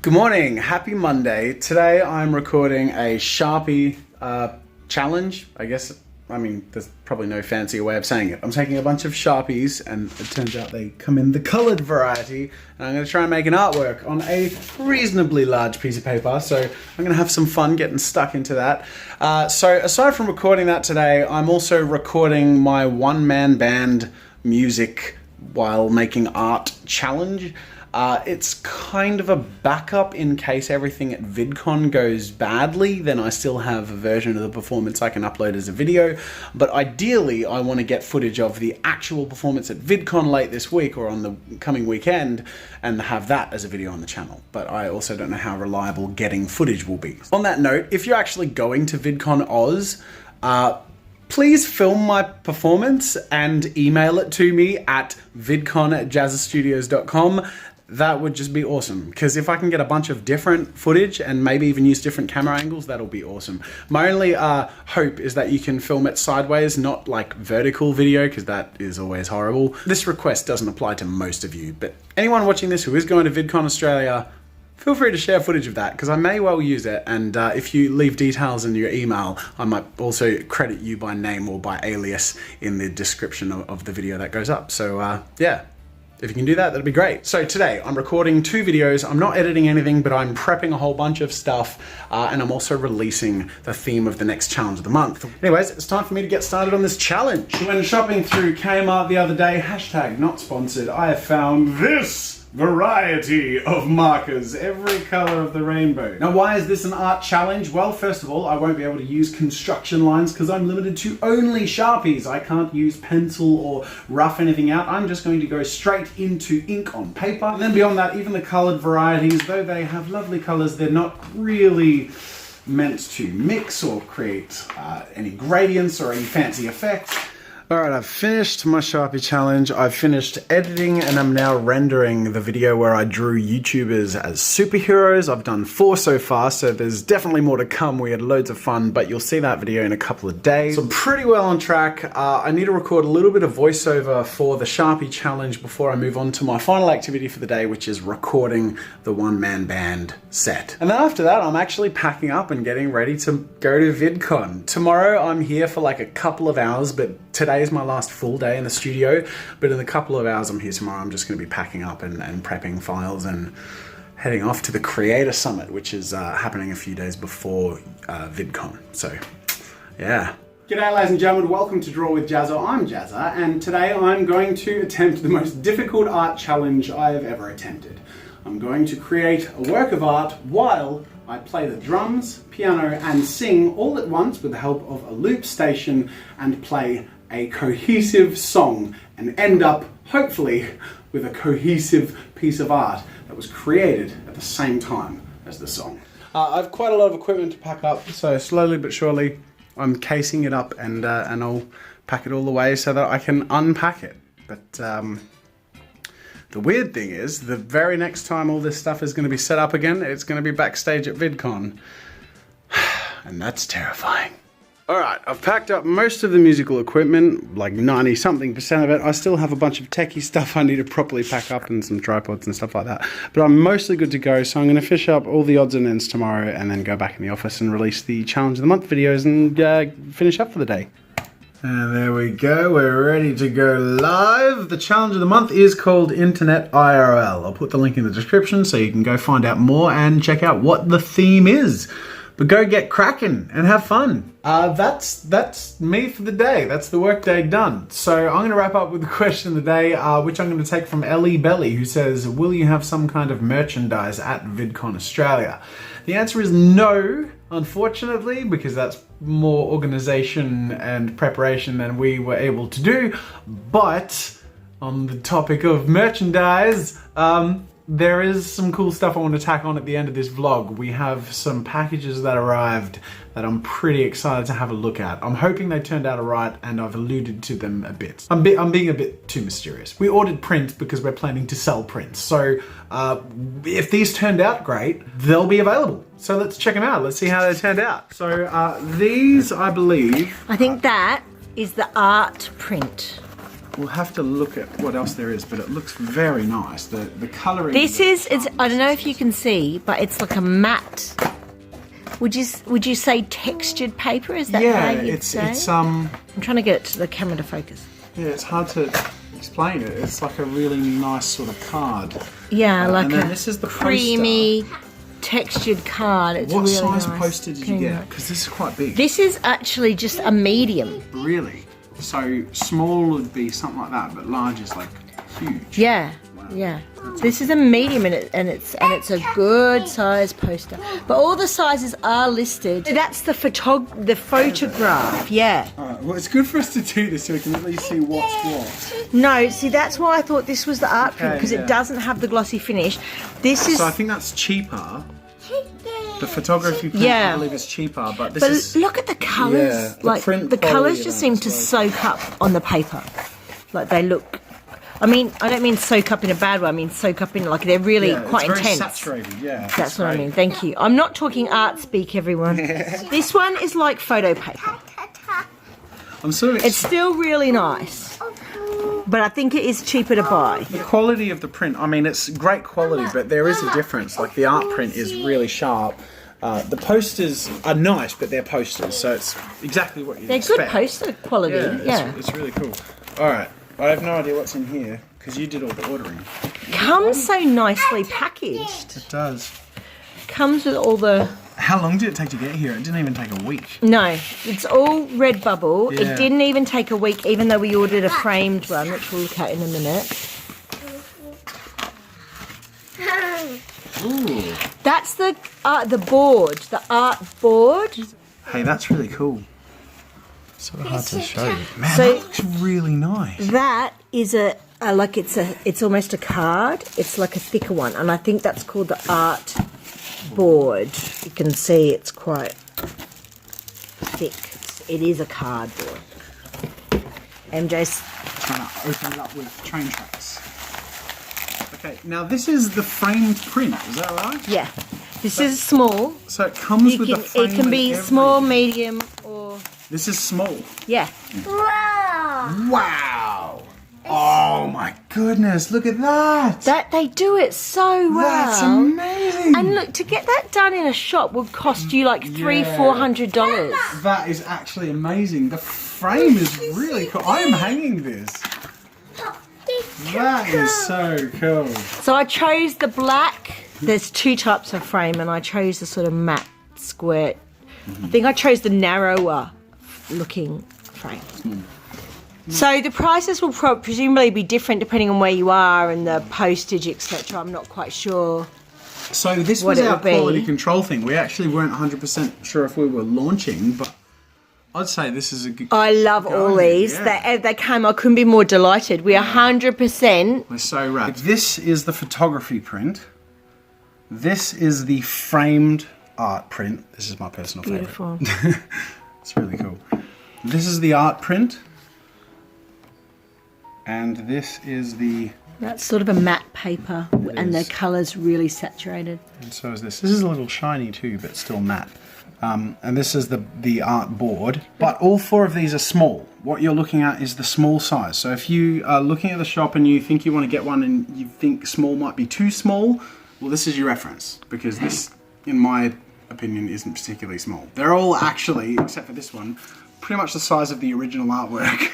Good morning, happy Monday. Today I'm recording a Sharpie challenge, I guess. I mean, there's probably no fancier way of saying it. I'm taking a bunch of Sharpies and it turns out they come in the colored variety, and I'm gonna try and make an artwork on a reasonably large piece of paper. So I'm gonna have some fun getting stuck into that. So aside from recording that today, I'm also recording my one-man band music while making art challenge. It's kind of a backup in case everything at VidCon goes badly, then I still have a version of the performance I can upload as a video. But ideally, I want to get footage of the actual performance at VidCon late this week or on the coming weekend and have that as a video on the channel. But I also don't know how reliable getting footage will be. On that note, if you're actually going to VidCon Oz, please film my performance and email it to me at vidcon@jazzastudios.com. That would just be awesome, because if I can get a bunch of different footage and maybe even use different camera angles, that'll be awesome. My only hope is that you can film it sideways, not like vertical video, because that is always horrible. This request doesn't apply to most of you, but anyone watching this who is going to VidCon Australia, feel free to share footage of that, because I may well use it, and if you leave details in your email, I might also credit you by name or by alias in the description of the video that goes up. So yeah, if you can do that, that'd be great. So today, I'm recording 2 videos. I'm not editing anything, but I'm prepping a whole bunch of stuff, and I'm also releasing the theme of the next challenge of the month. Anyways, it's time for me to get started on this challenge. When shopping through Kmart the other day, hashtag not sponsored, I have found this variety of markers, every color of the rainbow. Now, why is this an art challenge? Well, first of all, I won't be able to use construction lines because I'm limited to only Sharpies. I can't use pencil or rough anything out. I'm just going to go straight into ink on paper. And then beyond that, even the colored varieties, though they have lovely colors, they're not really meant to mix or create any gradients or any fancy effects. Alright, I've finished my Sharpie challenge, I've finished editing, and I'm now rendering the video where I drew YouTubers as superheroes. I've done 4 so far, so there's definitely more to come. We had loads of fun, but you'll see that video in a couple of days. So I'm pretty well on track. I need to record a little bit of voiceover for the Sharpie challenge before I move on to my final activity for the day, which is recording the one-man band set. And then after that, I'm actually packing up and getting ready to go to VidCon. Tomorrow I'm here for like a couple of hours, but today is my last full day in the studio, but in the couple of hours I'm here tomorrow, I'm just going to be packing up and prepping files and heading off to the Creator Summit, which is happening a few days before VidCon. So, yeah. G'day ladies and gentlemen, welcome to Draw with Jazza. I'm Jazza, and today I'm going to attempt the most difficult art challenge I have ever attempted. I'm going to create a work of art while I play the drums, piano, and sing all at once with the help of a loop station and play a cohesive song and end up, hopefully, with a cohesive piece of art that was created at the same time as the song. I have quite a lot of equipment to pack up, so slowly but surely I'm casing it up, and I'll pack it all the way so that I can unpack it. But the weird thing is, the very next time all this stuff is going to be set up again, it's going to be backstage at VidCon. And that's terrifying. Alright, I've packed up most of the musical equipment, like 90-something% of it. I still have a bunch of techie stuff I need to properly pack up and some tripods and stuff like that. But I'm mostly good to go, so I'm going to fish up all the odds and ends tomorrow and then go back in the office and release the Challenge of the Month videos and finish up for the day. And there we go, we're ready to go live. The challenge of the month is called Internet IRL. I'll put the link in the description so you can go find out more and check out what the theme is. But go get cracking and have fun. That's me for the day. That's the work day done. So I'm going to wrap up with the question of the day, which I'm going to take from Ellie Belly, who says, will you have some kind of merchandise at VidCon Australia? The answer is no, unfortunately, because that's more organization and preparation than we were able to do. But on the topic of merchandise, there is some cool stuff I want to tack on at the end of this vlog. We have some packages that arrived that I'm pretty excited to have a look at. I'm hoping they turned out alright, and I've alluded to them a bit. I'm being a bit too mysterious. We ordered print because we're planning to sell prints. So if these turned out great, they'll be available. So let's check them out. Let's see how they turned out. So these, I believe... I think that is the art print. We'll have to look at what else there is, but it looks very nice. The colouring. This is, I don't know if you can see, but it's like a matte. Would you say textured paper? Is that how you'd say? It's I'm trying to get it to the camera to focus. Yeah, it's hard to explain it. It's like a really nice sort of card. Yeah, like and then a this is the creamy textured card. It's what really size nice. poster did you get? Because this is quite big. This is actually just a medium. Really? So small would be something like that, but large is like huge. Yeah. Wow. Yeah, this is a medium and it's a good size poster. But all the sizes are listed. That's the photograph. Yeah. Alright, well, it's good for us to do this so we can at least see what's what. No, see, that's why I thought this was the art print, because yeah. it doesn't have the glossy finish. This is. So I think that's cheaper. The photography print, Yeah. I believe, is cheaper, but this is. Look at the colours. Yeah, the like print the quality colours of just that seem is to like- soak up on the paper. Like they look. I mean, I don't mean soak up in a bad way. I mean soak up in like they're really Yeah, quite it's very intense. saturated, yeah. That's what I mean. Thank you. I'm not talking art speak, everyone. This one is like photo paper. I'm sort of. It's still really nice, but I think it is cheaper to buy. The quality of the print, I mean, it's great quality, but there is a difference. Like the art print is really sharp. The posters are nice, but they're posters, so it's exactly what you They're expect. good poster quality. Yeah. It's really cool. All right, I have no idea what's in here because you did all the ordering. Comes so nicely packaged. It does. Comes with all the. How long did it take to get here? It didn't even take a week. No, it's all Redbubble. Yeah. It didn't even take a week, even though we ordered a framed one, which we'll look at in a minute. Ooh. That's the board, the art board. Hey, that's really cool. Sort of hard to show you. Man, So- that looks really nice. That is it's almost a card. It's like a thicker one, and I think that's called the art board. You can see it's quite thick. It is a cardboard. MJ's. Trying to open it up with train tracks. Okay, now this is the framed print, is that right? Yeah, this is small. So it comes with the frame. It can be and small, everything. medium, or This is small. yeah. Wow! Oh my goodness, look at that! That they do it so well. That's amazing! And look, to get that done in a shop would cost you like $300-400. That is actually amazing. The frame is really cool. I am hanging this. That is so cool. So I chose the black. There's two types of frame, and I chose the sort of matte square. I think I chose the narrower looking frame. So the prices will presumably be different depending on where you are and the postage, etc. I'm not quite sure. So this What was it our would be. quality control thing. We actually weren't 100% sure if we were launching, but I'd say this is a good. I love all these. Yeah. They came. I couldn't be more delighted. We are 100%. We're so rad. This is the photography print. This is the framed art print. This is my personal Beautiful. favorite. It's really cool. This is the art print. And this is the... That's sort of a matte paper, and the is. colour's really saturated. And so is this. This is a little shiny too, but still matte. And this is the art board. But all four of these are small. What you're looking at is the small size. So if you are looking at the shop and you think you want to get one and you think small might be too small, well, this is your reference. Because this, in my opinion, isn't particularly small. They're all actually, except for this one, pretty much the size of the original artwork.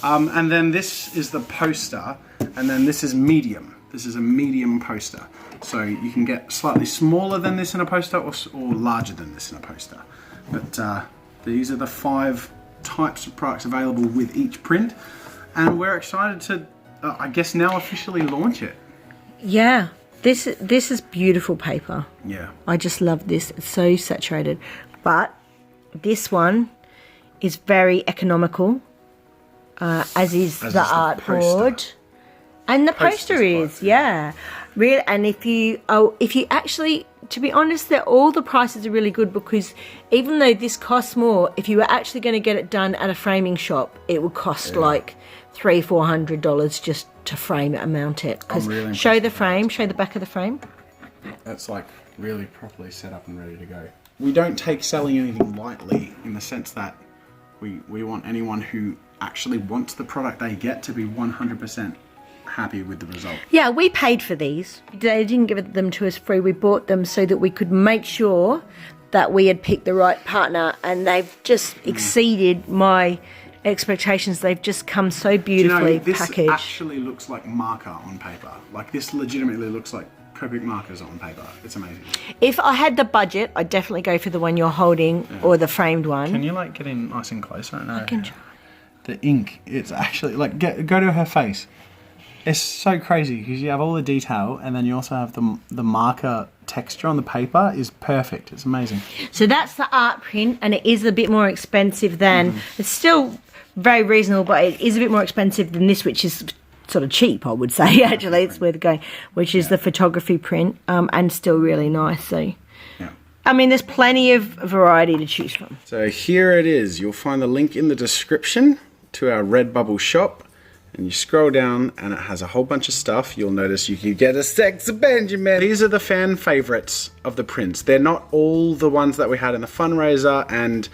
And then this is the poster. And then this is medium. This is a medium poster. So you can get slightly smaller than this in a poster or larger than this in a poster. But these are the 5 types of products available with each print. And we're excited to, I guess, now officially launch it. Yeah, this is beautiful paper. Yeah. I just love this. It's so saturated. But this one is very economical, as is the art board. And the poster is, yeah. Really, and if you actually, to be honest, all the prices are really good, because even though this costs more, if you were actually going to get it done at a framing shop, it would cost like $300-400 just to frame it and mount it. Because really show the impressed frame, show the back of the frame. That's like really properly set up and ready to go. We don't take selling anything lightly in the sense that We want anyone who actually wants the product they get to be 100% happy with the result. Yeah, we paid for these. They didn't give them to us free. We bought them so that we could make sure that we had picked the right partner, and they've just exceeded my expectations. They've just come so beautifully packaged. This actually looks like marker on paper. Like, this legitimately looks like Copic markers on paper. It's amazing. If I had the budget, I'd definitely go for the one you're holding or the framed one. Can you like get in nice and close right now? I can try. The ink, it's actually like, go to her face. It's so crazy because you have all the detail, and then you also have the marker texture on the paper is perfect. It's amazing. So that's the art print, and it is a bit more expensive than, it's still very reasonable, but it is a bit more expensive than this, which is sort of cheap, I would say. Actually, it's worth going, which is the photography print, and still really nice. So, I mean, there's plenty of variety to choose from. So here it is. You'll find the link in the description to our Redbubble shop. And you scroll down and it has a whole bunch of stuff. You'll notice you can get a Sexy Benjamin. These are the fan favorites of the prints. They're not all the ones that we had in the fundraiser, and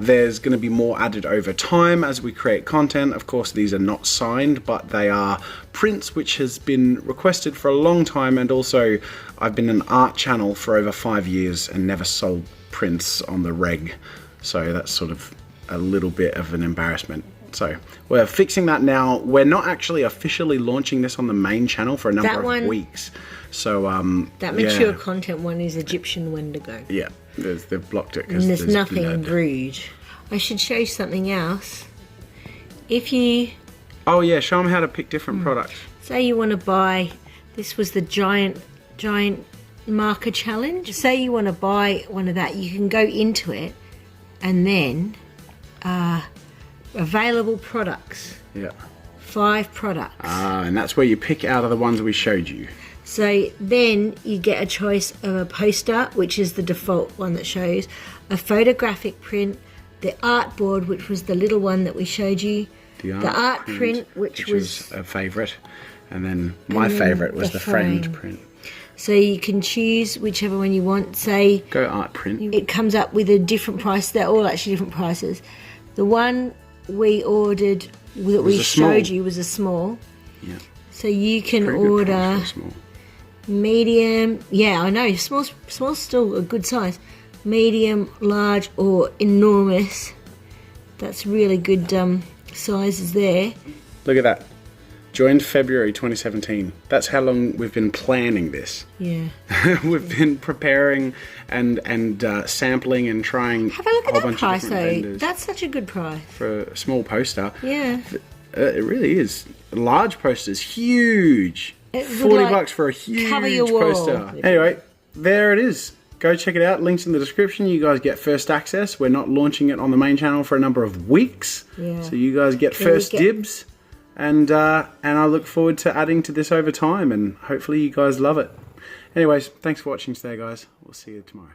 there's going to be more added over time as we create content. Of course, these are not signed, but they are prints which has been requested for a long time. And also, I've been an art channel for over 5 years and never sold prints on the reg. So that's sort of a little bit of an embarrassment. So we're fixing that now. We're not actually officially launching this on the main channel for a number of weeks. So that mature content one is Egyptian Wendigo. Yeah, they've blocked it because there's nothing rude. I should show you something else. If you show them how to pick different products. Say you want to buy, this was the giant marker challenge. Say you want to buy one of that, you can go into it and then available products. 5 products. And that's where you pick out of the ones we showed you. So then you get a choice of a poster, which is the default one that shows, a photographic print, the art board, which was the little one that we showed you, the art print, which was a favourite, and then my favourite was the framed print. So you can choose whichever one you want. Say go art print. It comes up with a different price. They're all actually different prices. The one we ordered that we showed you was a small. Yeah. So you can order medium. Yeah, I know. Small's still a good size. Medium, large, or enormous. That's really good sizes there. Look at that. Joined February 2017. That's how long we've been planning this. Yeah. We've been preparing and sampling and trying. Have a look at that price though. That's such a good price. For a small poster. Yeah. It really is. Large posters, huge. $40 for a huge poster. Anyway, there it is. Go check it out. Links in the description. You guys get first access. We're not launching it on the main channel for a number of weeks. Yeah. So you guys get first dibs. And I look forward to adding to this over time, and hopefully you guys love it. Anyways, thanks for watching today, guys. We'll see you tomorrow.